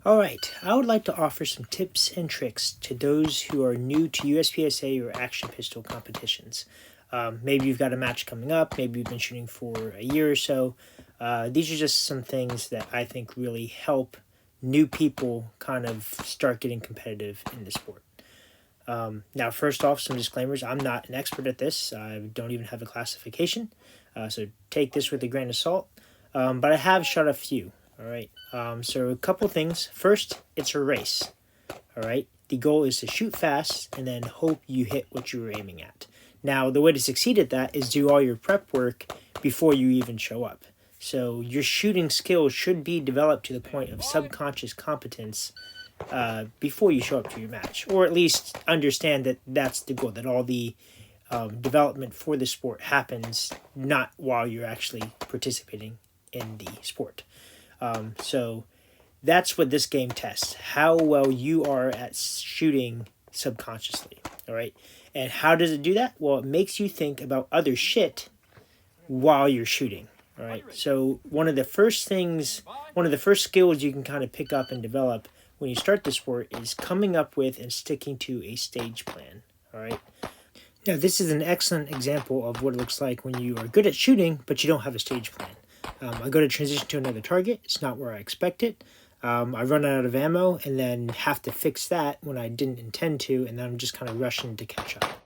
Alright, I would like to offer some tips and tricks to those who are new to USPSA or action pistol competitions. Maybe you've got a match coming up, maybe you've been shooting for a year or so. These are just some things that I think really help new people kind of start getting competitive in the sport. Now, first off, some disclaimers. I'm not an expert at this. I don't even have a classification, so take this with a grain of salt. But I have shot a few. All right. So a couple things. First, it's a race. All right. The goal is to shoot fast and then hope you hit what you were aiming at. Now, the way to succeed at that is do all your prep work before you even show up. So your shooting skills should be developed to the point of subconscious competence before you show up to your match, or at least understand that that's the goal, that all the development for the sport happens not while you're actually participating in the sport. So that's what this game tests, how well you are at shooting subconsciously. All right. And how does it do that? Well, it makes you think about other shit while you're shooting. All right. So one of the first skills you can kind of pick up and develop when you start the sport is coming up with and sticking to a stage plan. All right. Now, this is an excellent example of what it looks like when you are good at shooting, but you don't have a stage plan. I go to transition to another target. It's not where I expect it. I run out of ammo and then have to fix that when I didn't intend to, and then I'm just kind of rushing to catch up.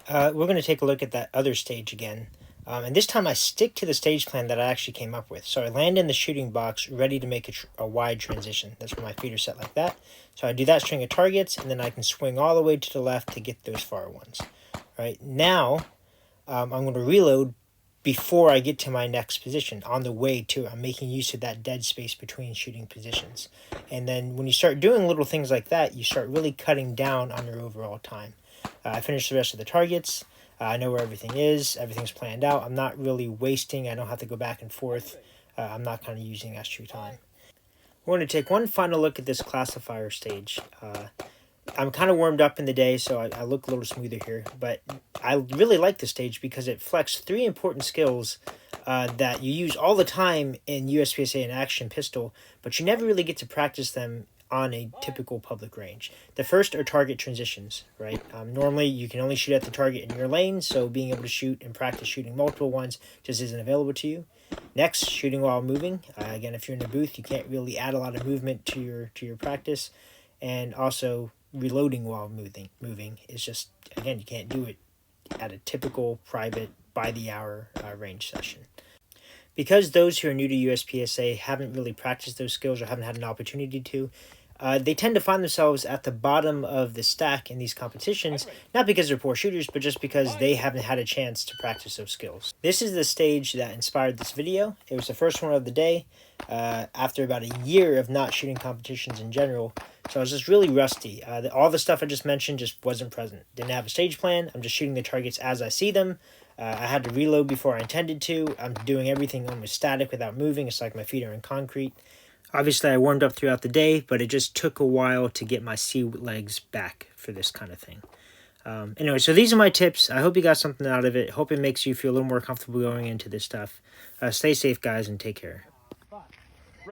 We're going to take a look at that other stage again. And this time I stick to the stage plan that I actually came up with. So I land in the shooting box ready to make a wide transition. That's where my feet are set like that. So I do that string of targets, and then I can swing all the way to the left to get those far ones. All right, now I'm going to reload before I get to my next position. On the way to it, I'm making use of that dead space between shooting positions. And then when you start doing little things like that, you start really cutting down on your overall time. I finish the rest of the targets. I know where everything is. Everything's planned out. I'm not really wasting. I don't have to go back and forth. I'm not kind of using extra time. We're going to take one final look at this classifier stage. I'm kind of warmed up in the day, so I look a little smoother here. But I really like this stage because it flexes 3 important skills that you use all the time in USPSA and action pistol, but you never really get to practice them on a typical public range. The first are target transitions, right? Normally, you can only shoot at the target in your lane, so being able to shoot and practice shooting multiple ones just isn't available to you. Next, shooting while moving. Again, if you're in a booth, you can't really add a lot of movement to your practice. And also, reloading while moving is just, again, you can't do it at a typical private by-the-hour range session. Because those who are new to USPSA haven't really practiced those skills or haven't had an opportunity to, they tend to find themselves at the bottom of the stack in these competitions, not because they're poor shooters, but just because they haven't had a chance to practice those skills. This is the stage that inspired this video. It was the first one of the day, after about a year of not shooting competitions in general, so I was just really rusty. All the stuff I just mentioned just wasn't present. Didn't have a stage plan. I'm just shooting the targets as I see them. I had to reload before I intended to. I'm doing everything almost static without moving. It's like my feet are in concrete. Obviously, I warmed up throughout the day, but it just took a while to get my sea legs back for this kind of thing. Anyway, so these are my tips. I hope you got something out of it. Hope it makes you feel a little more comfortable going into this stuff. Stay safe, guys, and take care.